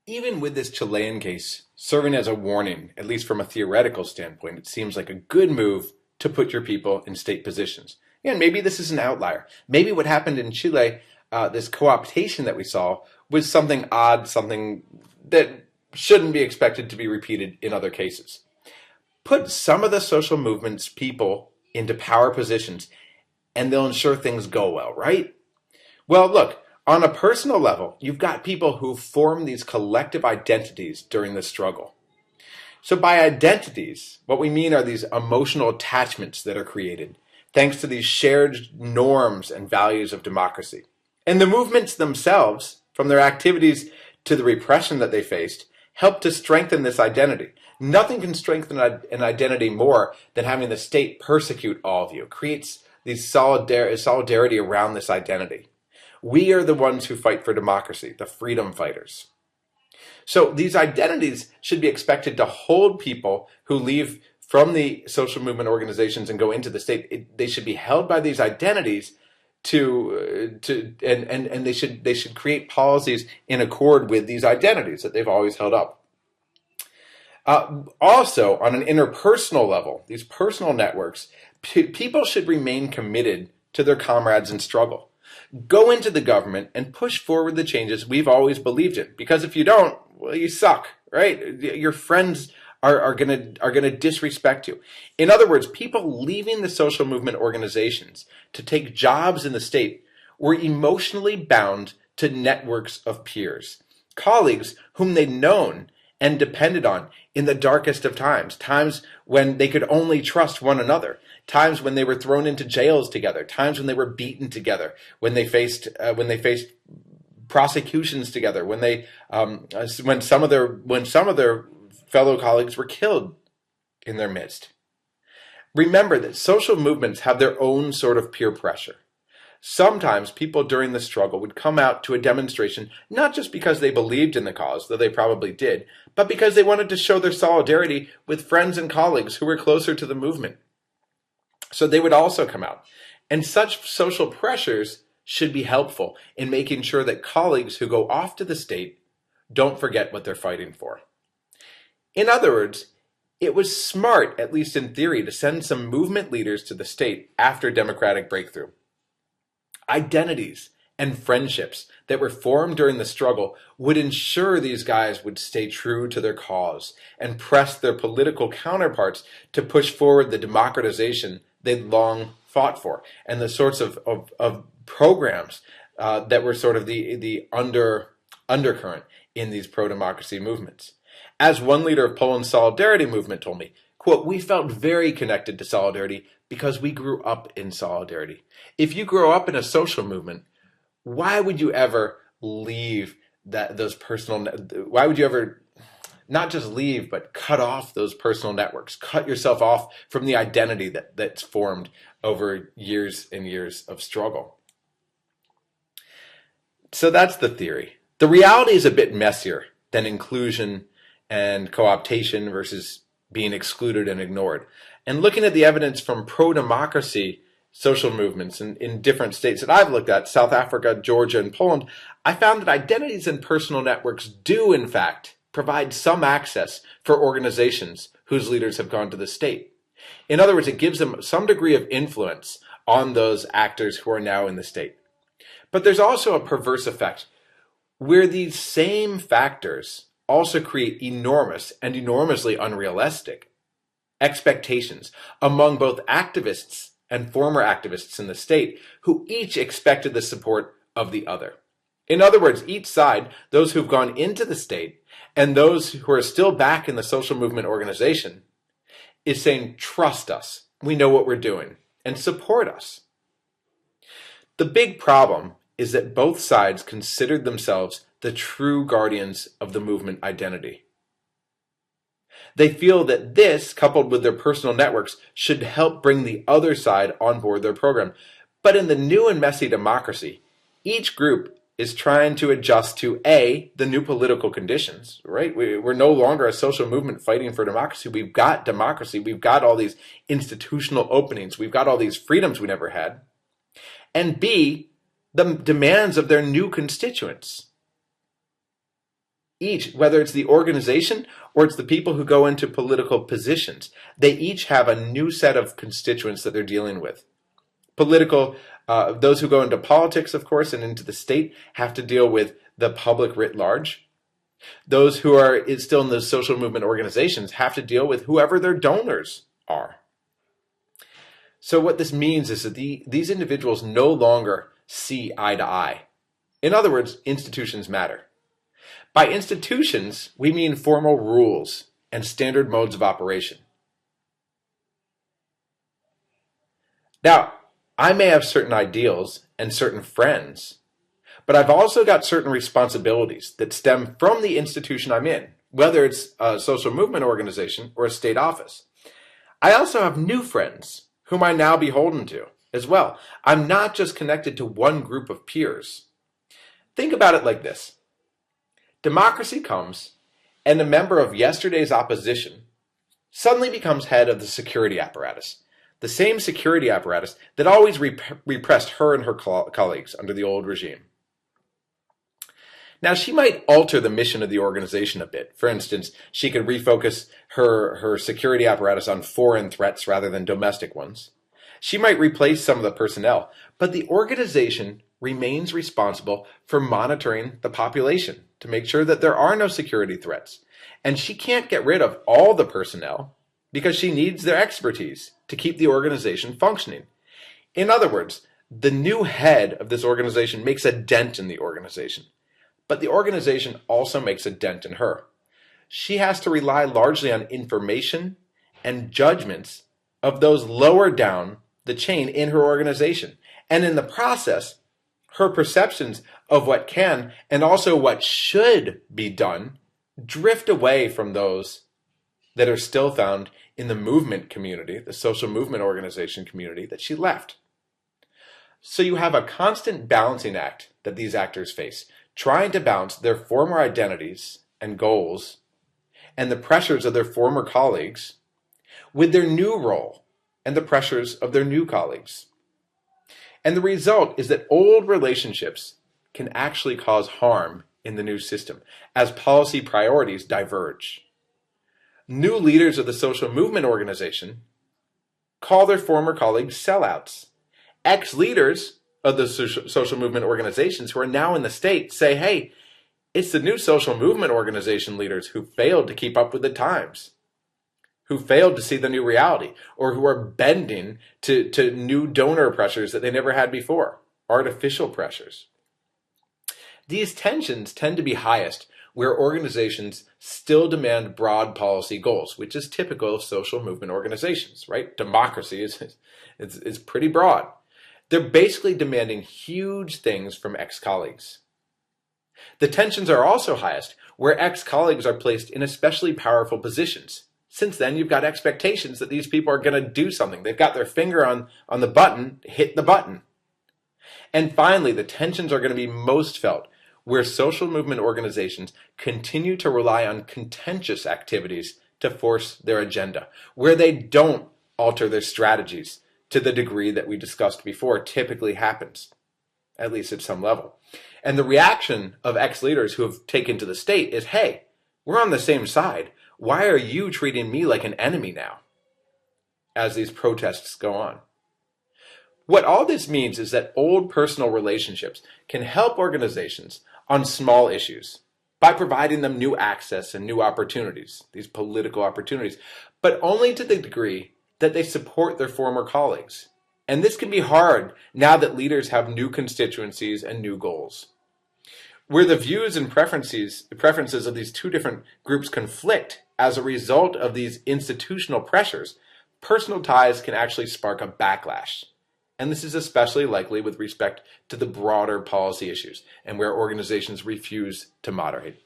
Even with this Chilean case serving as a warning, at least from a theoretical standpoint, it seems like a good move to put your people in state positions. And maybe this is an outlier. Maybe what happened in Chile, this co-optation that we saw, was something odd, something that shouldn't be expected to be repeated in other cases. Put some of the social movement's people into power positions, and they'll ensure things go well, right? Well, look, on a personal level, you've got people who form these collective identities during the struggle. So by identities, what we mean are these emotional attachments that are created thanks to these shared norms and values of democracy. And the movements themselves, from their activities to the repression that they faced, help to strengthen this identity. Nothing can strengthen an identity more than having the state persecute all of you. It creates these solidarity around this identity. We are the ones who fight for democracy, the freedom fighters. So these identities should be expected to hold people who leave from the social movement organizations and go into the state. They should be held by these identities and they should create policies in accord with these identities that they've always held up. Also, on an interpersonal level, these personal networks, people should remain committed to their comrades in struggle. Go into the government and push forward the changes we've always believed in. Because if you don't, well, you suck, right? Your friends are gonna disrespect you. In other words, people leaving the social movement organizations to take jobs in the state were emotionally bound to networks of peers, colleagues whom they'd known and depended on in the darkest of times, times when they could only trust one another, times when they were thrown into jails together, times when they were beaten together, when they faced prosecutions together, when some of their fellow colleagues were killed in their midst. Remember that social movements have their own sort of peer pressure. Sometimes people during the struggle would come out to a demonstration not just because they believed in the cause, though they probably did, but because they wanted to show their solidarity with friends and colleagues who were closer to the movement. So they would also come out. And such social pressures should be helpful in making sure that colleagues who go off to the state don't forget what they're fighting for. In other words, it was smart, at least in theory, to send some movement leaders to the state after democratic breakthrough. Identities and friendships that were formed during the struggle would ensure these guys would stay true to their cause and press their political counterparts to push forward the democratization they'd long fought for, and the sorts of programs that were sort of the undercurrent in these pro-democracy movements. As one leader of Poland's Solidarity movement told me, quote, "We felt very connected to Solidarity because we grew up in Solidarity. If you grow up in a social movement, why would you ever leave why would you ever not just leave, but cut off those personal networks, cut yourself off from the identity that's formed over years and years of struggle?" So that's the theory. The reality is a bit messier than inclusion and co-optation versus being excluded and ignored. And looking at the evidence from pro-democracy social movements in different states that I've looked at, South Africa, Georgia, and Poland, I found that identities and personal networks do, in fact, provide some access for organizations whose leaders have gone to the state. In other words, it gives them some degree of influence on those actors who are now in the state. But there's also a perverse effect where these same factors also create enormous and enormously unrealistic expectations among both activists and former activists in the state who each expected the support of the other. In other words, each side, those who've gone into the state and those who are still back in the social movement organization, is saying, trust us, we know what we're doing, and support us. The big problem is that both sides considered themselves the true guardians of the movement identity. They feel that this, coupled with their personal networks, should help bring the other side on board their program. But in the new and messy democracy, each group is trying to adjust to A, the new political conditions, right? We're no longer a social movement fighting for democracy. We've got democracy. We've got all these institutional openings. We've got all these freedoms we never had. And B, the demands of their new constituents. Each, whether it's the organization or it's the people who go into political positions, they each have a new set of constituents that they're dealing with. Those who go into politics, of course, and into the state have to deal with the public writ large. Those who are still in the social movement organizations have to deal with whoever their donors are. So what this means is that these individuals no longer see eye to eye. In other words, institutions matter. By institutions, we mean formal rules and standard modes of operation. Now, I may have certain ideals and certain friends, but I've also got certain responsibilities that stem from the institution I'm in, whether it's a social movement organization or a state office. I also have new friends whom I now beholden to as well. I'm not just connected to one group of peers. Think about it like this. Democracy comes, and a member of yesterday's opposition suddenly becomes head of the security apparatus, the same security apparatus that always repressed her and her colleagues under the old regime. Now, she might alter the mission of the organization a bit. For instance, she could refocus her security apparatus on foreign threats rather than domestic ones. She might replace some of the personnel, but the organization remains responsible for monitoring the population to make sure that there are no security threats. And she can't get rid of all the personnel because she needs their expertise to keep the organization functioning. In other words, the new head of this organization makes a dent in the organization, but the organization also makes a dent in her. She has to rely largely on information and judgments of those lower down the chain in her organization. And in the process, her perceptions of what can and also what should be done drift away from those that are still found in the movement community, the social movement organization community that she left. So you have a constant balancing act that these actors face, trying to balance their former identities and goals and the pressures of their former colleagues with their new role and the pressures of their new colleagues. And the result is that old relationships can actually cause harm in the new system as policy priorities diverge. New leaders of the social movement organization call their former colleagues sellouts. Ex-leaders of the social movement organizations who are now in the state say, hey, it's the new social movement organization leaders who failed to keep up with the times, who failed to see the new reality, or who are bending to new donor pressures that they never had before, artificial pressures. These tensions tend to be highest where organizations still demand broad policy goals, which is typical of social movement organizations, right? Democracy is pretty broad. They're basically demanding huge things from ex-colleagues. The tensions are also highest where ex-colleagues are placed in especially powerful positions. Since then, you've got expectations that these people are going to do something. They've got their finger on the button, hit the button. And finally, the tensions are going to be most felt where social movement organizations continue to rely on contentious activities to force their agenda, where they don't alter their strategies to the degree that we discussed before typically happens, at least at some level. And the reaction of ex-leaders who have taken to the state is, hey, we're on the same side. Why are you treating me like an enemy now? As these protests go on. What all this means is that old personal relationships can help organizations on small issues by providing them new access and new opportunities, these political opportunities, but only to the degree that they support their former colleagues. And this can be hard now that leaders have new constituencies and new goals. Where the views and preferences of these two different groups conflict as a result of these institutional pressures, personal ties can actually spark a backlash. And this is especially likely with respect to the broader policy issues and where organizations refuse to moderate.